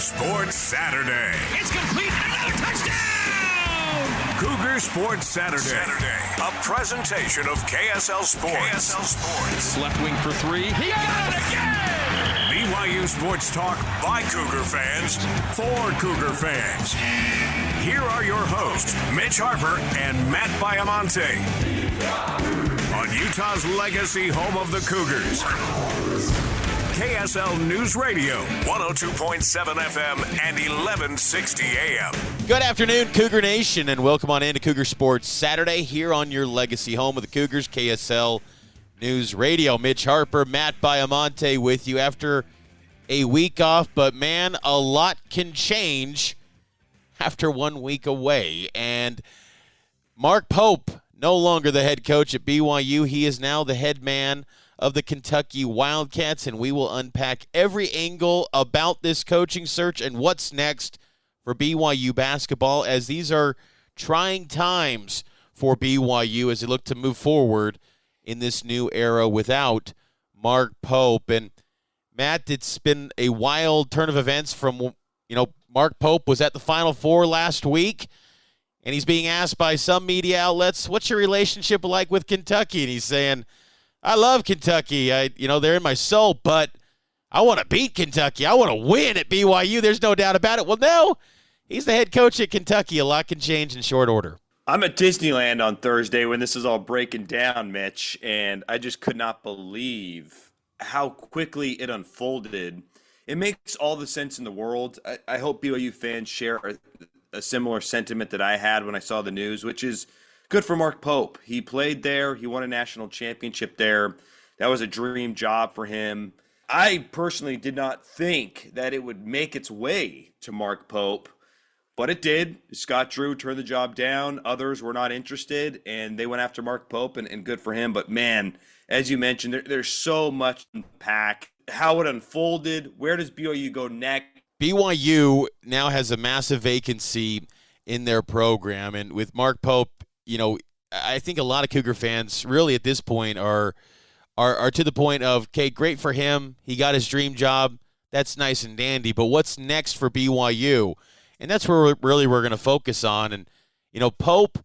Sports Saturday. It's complete and another touchdown! Cougar Sports Saturday. A presentation of KSL Sports. Left wing for three. He got it again! BYU Sports Talk by Cougar fans for Cougar fans. Here are your hosts, Mitch Harper and Matt Baiamonte. On Utah's legacy home of the Cougars. KSL News Radio, 102.7 FM and 1160 AM. Good afternoon, Cougar Nation, and welcome on into Cougar Sports Saturday here on your legacy home of the Cougars, KSL News Radio. Mitch Harper, Matt Baiamonte with you after a week off, but man, a lot can change after 1 week away. And Mark Pope, no longer the head coach at BYU. He is now the head man of the Kentucky Wildcats, and we will unpack every angle about this coaching search and what's next for BYU basketball, as these are trying times for BYU as they look to move forward in this new era without Mark Pope. And Matt, it's been a wild turn of events from, Mark Pope was at the Final Four last week, and he's being asked by some media outlets, what's your relationship like with Kentucky? And he's saying, I love Kentucky. They're in my soul, but I want to beat Kentucky. I want to win at BYU. There's no doubt about it. Well, no, he's the head coach at Kentucky. A lot can change in short order. I'm at Disneyland on Thursday when this is all breaking down, Mitch, and I just could not believe how quickly it unfolded. It makes all the sense in the world. I hope BYU fans share a similar sentiment that I had when I saw the news, which is good for Mark Pope. He played there. He won a national championship there. That was a dream job for him. I personally did not think that it would make its way to Mark Pope, but it did. Scott Drew turned the job down. Others were not interested, and they went after Mark Pope, and good for him. But, man, as you mentioned, there's so much to unpack. How it unfolded, where does BYU go next? BYU now has a massive vacancy in their program, and with Mark Pope, I think a lot of Cougar fans really at this point are to the point of, okay, great for him. He got his dream job. That's nice and dandy. But what's next for BYU? And that's where we're going to focus on. And, Pope,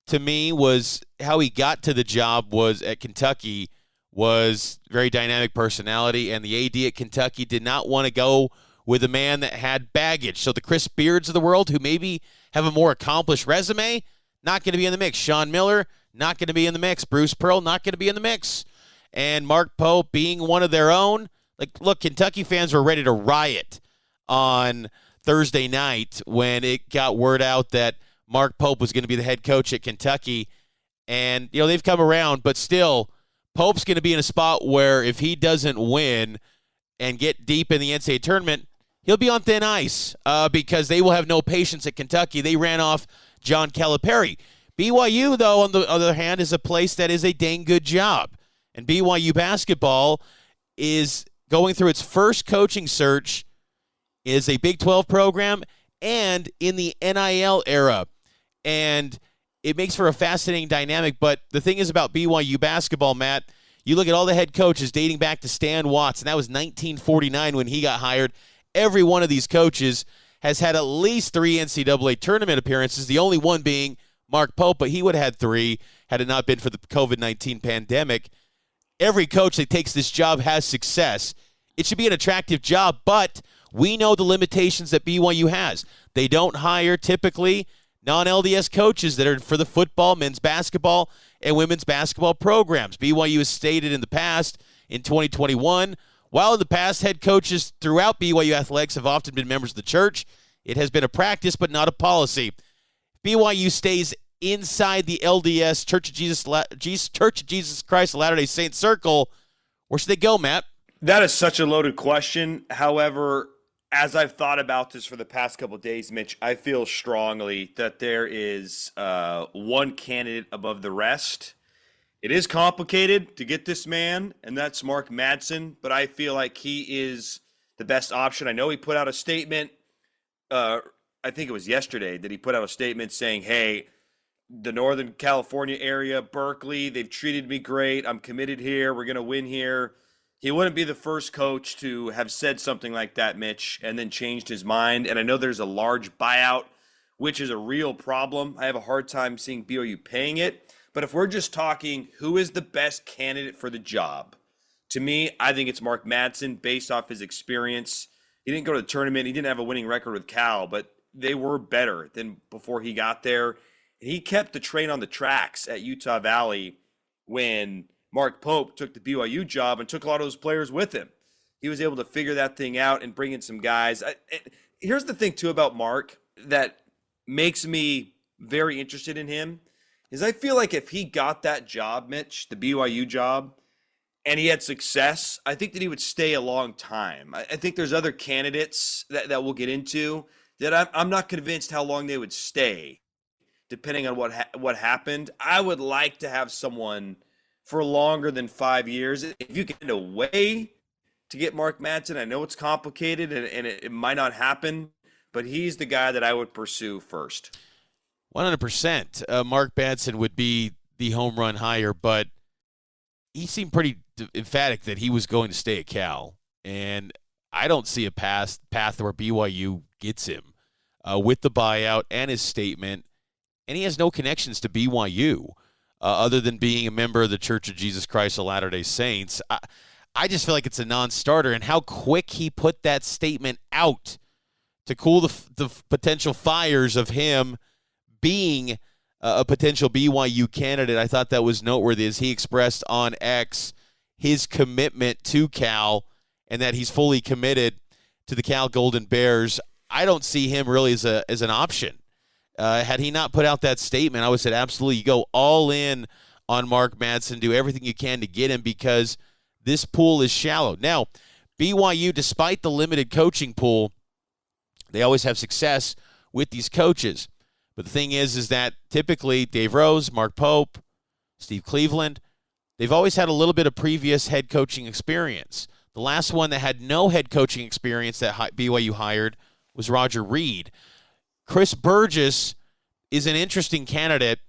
to me, was how he got to the job was at Kentucky was very dynamic personality. And the AD at Kentucky did not want to go with a man that had baggage. So the Chris Beards of the world, who maybe have a more accomplished resume, not going to be in the mix. Sean Miller, not going to be in the mix. Bruce Pearl, not going to be in the mix. And Mark Pope being one of their own. Look, Kentucky fans were ready to riot on Thursday night when it got word out that Mark Pope was going to be the head coach at Kentucky. And, they've come around, but still, Pope's going to be in a spot where if he doesn't win and get deep in the NCAA tournament, he'll be on thin ice because they will have no patience at Kentucky. They ran off John Calipari. BYU, though, on the other hand, is a place that is a dang good job. And BYU basketball is going through its first coaching search, is a Big 12 program, and in the NIL era. And it makes for a fascinating dynamic. But the thing is about BYU basketball, Matt, you look at all the head coaches dating back to Stan Watts, and that was 1949 when he got hired. Every one of these coaches has had at least 3 NCAA tournament appearances, the only one being Mark Pope, but he would have had 3 had it not been for the COVID-19 pandemic. Every coach that takes this job has success. It should be an attractive job, but we know the limitations that BYU has. They don't hire typically non-LDS coaches that are for the football, men's basketball, and women's basketball programs. BYU has stated in the past, in 2021, while in the past head coaches throughout BYU athletics have often been members of the church, it has been a practice but not a policy. BYU stays inside the LDS Church of Jesus Christ of Latter-day Saints circle. Where should they go, Matt? That is such a loaded question. However, as I've thought about this for the past couple of days, Mitch, I feel strongly that there is one candidate above the rest. It is complicated to get this man, and that's Mark Madsen, but I feel like he is the best option. I know he put out a statement, I think it was yesterday, that he put out a statement saying, hey, the Northern California area, Berkeley, they've treated me great. I'm committed here. We're going to win here. He wouldn't be the first coach to have said something like that, Mitch, and then changed his mind. And I know there's a large buyout, which is a real problem. I have a hard time seeing BYU paying it. But if we're just talking who is the best candidate for the job, to me, I think it's Mark Madsen based off his experience. He didn't go to the tournament. He didn't have a winning record with Cal, but they were better than before he got there. And he kept the train on the tracks at Utah Valley when Mark Pope took the BYU job and took a lot of those players with him. He was able to figure that thing out and bring in some guys. Here's the thing, too, about Mark that makes me very interested in him is I feel like if he got that job, Mitch, the BYU job, and he had success, I think that he would stay a long time. I think there's other candidates that we'll get into that I'm not convinced how long they would stay, depending on what happened. I would like to have someone for longer than 5 years. If you can find a way to get Mark Madsen, I know it's complicated and it might not happen, but he's the guy that I would pursue first. 100%. Mark Madsen would be the home run hire, but he seemed pretty emphatic that he was going to stay at Cal, and I don't see a path where BYU gets him with the buyout and his statement, and he has no connections to BYU other than being a member of the Church of Jesus Christ of Latter-day Saints. I just feel like it's a non-starter, and how quick he put that statement out to cool the potential fires of him being a potential BYU candidate. I thought that was noteworthy as he expressed on X his commitment to Cal and that he's fully committed to the Cal Golden Bears. I don't see him really as an option. Had he not put out that statement, I would have said absolutely you go all in on Mark Madsen, do everything you can to get him because this pool is shallow. Now, BYU, despite the limited coaching pool, they always have success with these coaches. But the thing is that typically Dave Rose, Mark Pope, Steve Cleveland, they've always had a little bit of previous head coaching experience. The last one that had no head coaching experience that BYU hired was Roger Reed. Chris Burgess is an interesting candidate,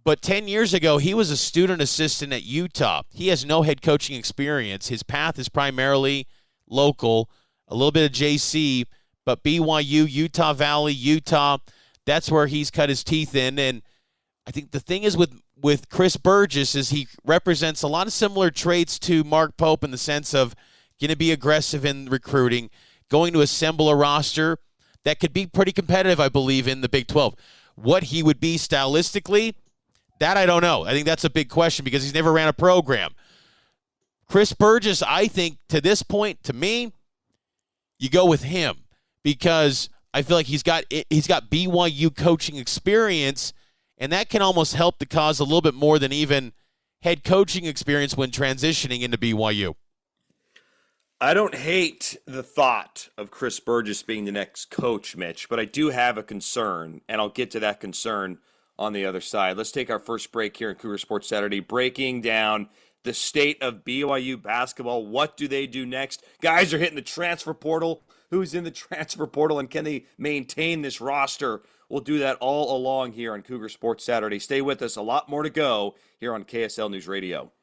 but 10 years ago, he was a student assistant at Utah. He has no head coaching experience. His path is primarily local, a little bit of JC, but BYU, Utah Valley, Utah, that's where he's cut his teeth in. And I think the thing is with Chris Burgess is he represents a lot of similar traits to Mark Pope in the sense of going to be aggressive in recruiting, going to assemble a roster that could be pretty competitive, I believe, in the Big 12. What he would be stylistically, that I don't know. I think that's a big question because he's never ran a program. Chris Burgess, I think, to this point, to me, you go with him because I feel like he's got BYU coaching experience, and that can almost help the cause a little bit more than even head coaching experience when transitioning into BYU. I don't hate the thought of Chris Burgess being the next coach, Mitch, but I do have a concern, and I'll get to that concern on the other side. Let's take our first break here in Cougar Sports Saturday, breaking down the state of BYU basketball. What do they do next? Guys are hitting the transfer portal. Who's in the transfer portal, and can they maintain this roster? We'll do that all along here on Cougar Sports Saturday. Stay with us. A lot more to go here on KSL News Radio.